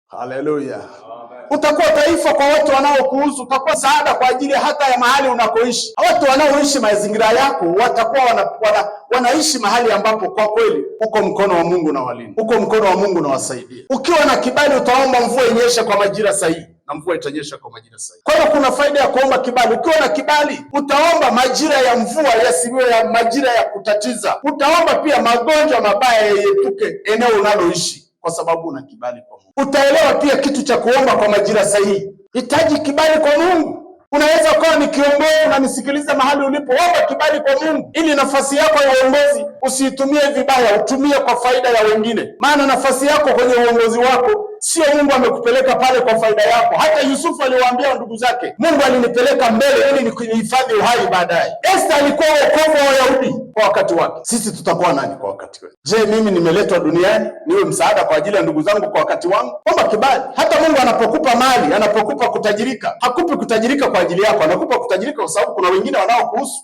Haleluya. Utakuwa taifa kwa watu wanaokuhusu, utakuwa saada kwa ajili hata ya mahali unakoishi. Watu wanaoishi mazingira yako watakuwa wanaishi mahali ambapo kwa kweli uko mkono wa Mungu na walinda, uko mkono wa Mungu na wasaidia. Ukiwa na kibali utaomba mvua inyeshe kwa majira sahihi, na mvua itanyesha kwa majira sahihi. Kwa hiyo kuna faida ya kuomba kibali. Ukiwa na kibali utaomba majira ya mvua yasiwe ya majira ya kutatiza. Utaomba pia magonjwa mabaya yaepuke eneo unaloishi, kwa sababu una kibali kwa Mungu. Utaelewa pia kitu cha kuomba kwa majira sahihi. Hitaji kibali kwa Mungu. Unaweza kuwa ni kiongozi na nisikilize mahali ulipo, omba kibali kwa Mungu ili nafasi yako ya uongozi usiitumie vibaya, utumie kwa faida ya wengine. Maana nafasi yako kwenye uongozi wako sio Mungu amekupeleka pale kwa faida yako. Hata Yusufu aliwaambia ndugu zake, Mungu alinipeleka mbele ili nihifadhi uhai baadaye. Esther alikuwa wokovu wa Wayahudi kwa wakati wake. Sisi tutakuwa nani kwa wakati wetu? Je, mimi nimeletwa duniani niwe msaada kwa ajili ya ndugu zangu kwa wakati wangu? Omba kibali. Hata Mungu anapokupa mali, anapokupa kutajirika, hakupi kutajirika kwa ajili yako, anakupa kutajirika kwa sababu kuna wengine wanaokuhusu.